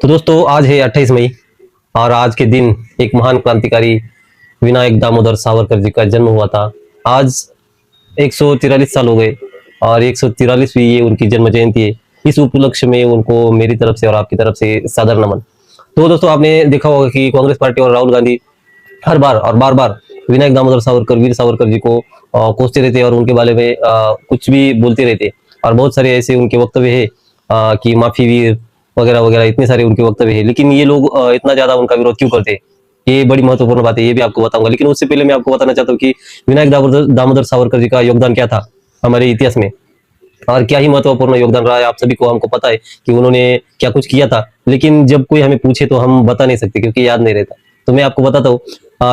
तो दोस्तों आज है 28 मई और आज के दिन एक महान क्रांतिकारी विनायक दामोदर सावरकर जी का जन्म हुआ था। आज 143 साल हो गए और 143वीं ये उनकी जन्म जयंती है। इस उपलक्ष्य में उनको मेरी तरफ से और आपकी तरफ से सादर नमन। तो दोस्तों आपने देखा होगा कि कांग्रेस पार्टी और राहुल गांधी हर बार और बार बार विनायक दामोदर सावरकर वीर सावरकर जी को कोसते रहते और उनके बारे में कुछ भी बोलते रहते और बहुत सारे ऐसे उनके वक्तव्य है कि माफी वीर वगैरह वगैरह इतने सारे उनके वक्तव्य है। लेकिन ये लोग इतना ज्यादा उनका विरोध क्यों करते हैं, ये बड़ी महत्वपूर्ण बात है, ये भी आपको बताऊंगा। लेकिन उससे पहले मैं आपको बताना चाहता हूँ कि विनायक दामोदर सावरकर जी का योगदान क्या था हमारे इतिहास में और क्या ही महत्वपूर्ण योगदान रहा है। आप सभी को हमको पता है कि उन्होंने क्या कुछ किया था, लेकिन जब कोई हमें पूछे तो हम बता नहीं सकते क्योंकि याद नहीं रहता। तो मैं आपको बताता हूँ,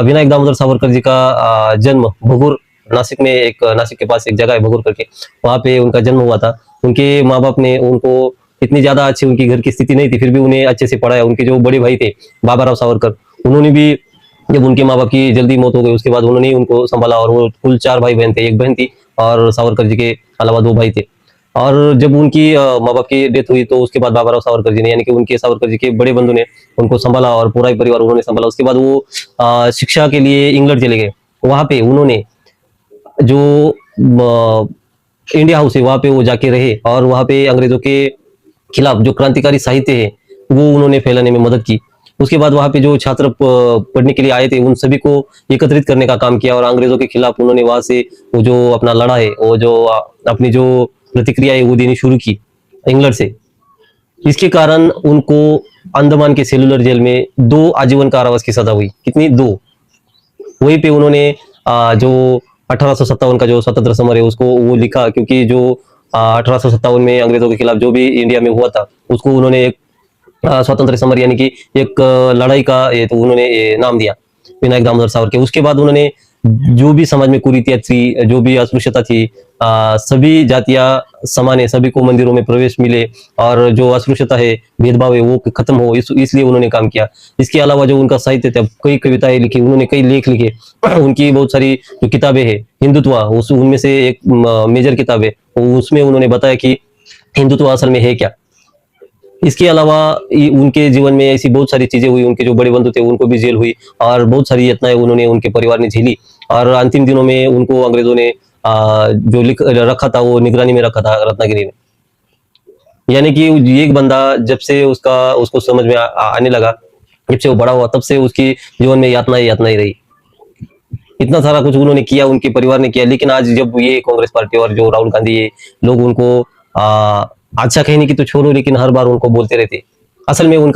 विनायक दामोदर सावरकर जी का जन्म भगूर नासिक में, एक नासिक के पास एक जगह है भगूर करके, वहां पे उनका जन्म हुआ था। उनके माँ बाप ने उनको इतनी ज्यादा अच्छी उनकी घर की स्थिति नहीं थी, फिर भी उन्हें अच्छे से पढ़ाया। उनके जो बड़े भाई थे बाबा सावरकर, उन्होंने भी जब उनके माँ बाप की जल्दी मौत हो गई उसके बाद उन्होंने उनको संभाला और वो कुल 4 भाई बहन थे, एक बहन थी और सावरकर जी के अलावा 2 भाई थे। और जब उनकी माँ बाप की डेथ हुई तो उसके बाद बाबा सावरकर जी ने, यानी कि उनके सावरकर जी के बड़े बंधु ने उनको संभाला और पूरा ही परिवार उन्होंने संभाला। उसके बाद वो शिक्षा के लिए इंग्लैंड चले गए। वहां पे उन्होंने जो इंडिया हाउस है वहां पे वो जाके रहे और वहां पे अंग्रेजों के खिलाफ जो क्रांतिकारी साहित्य है वो उन्होंने फैलाने में मदद की। उसके बाद वहां पे जो छात्र पढ़ने के लिए आए थे उन सभी को एकत्रित करने का काम किया और अंग्रेजों के खिलाफ उन्होंने वहां से वो जो अपना लड़ा है, वो जो अपनी जो प्रतिक्रिया है वो देनी शुरू की इंग्लैंड से। इसके कारण उनको अंडमान के सेलुलर जेल में 2 आजीवन कारावास की सजा हुई। कितनी? 2। वहीं पे उन्होंने जो 1857 का जो स्वतंत्र समर है उसको वो लिखा, क्योंकि जो 1857 में अंग्रेजों के खिलाफ जो भी इंडिया में हुआ था उसको उन्होंने एक स्वतंत्र समर यानी कि एक लड़ाई का ये तो उन्होंने ये नाम दिया विनायक दामोदर सावरकर। उसके बाद उन्होंने जो भी समाज में कुरीतियां थी, जो भी अस्पृश्यता थी, सभी जातियां समान है, सभी को मंदिरों में प्रवेश मिले और जो अस्पृश्यता है, भेदभाव है वो खत्म हो, इसलिए उन्होंने काम किया। इसके अलावा जो उनका साहित्य था, कई कविताएं लिखी उन्होंने, कई लेख लिखे उनकी बहुत सारी जो किताबें हैं हिंदुत्व, उस उनमें से एक मेजर किताब है, उसमें उन्होंने बताया कि हिंदुत्व असल में है क्या। इसके अलावा उनके जीवन में ऐसी बहुत सारी चीजें हुई, उनके जो बड़े बंधु थे उनको भी जेल हुई और बहुत सारी यातनाएं उन्होंने, उनके परिवार ने झेली और अंतिम दिनों में उनको अंग्रेजों ने जो लिख रखा था वो निगरानी में रखा था रत्नागिरी में। यानी कि ये एक बंदा जब से उसको समझ में आने लगा, जब से वो बड़ा हुआ तब से उसकी जीवन में यातना ही रही। इतना सारा कुछ उन्होंने किया, उनके परिवार ने किया। लेकिन आज जब ये कांग्रेस पार्टी और जो राहुल गांधी ये लोग उनको अच्छा कहने की तो छोड़ो, लेकिन हर बार उनको बोलते रहते, असल में उनका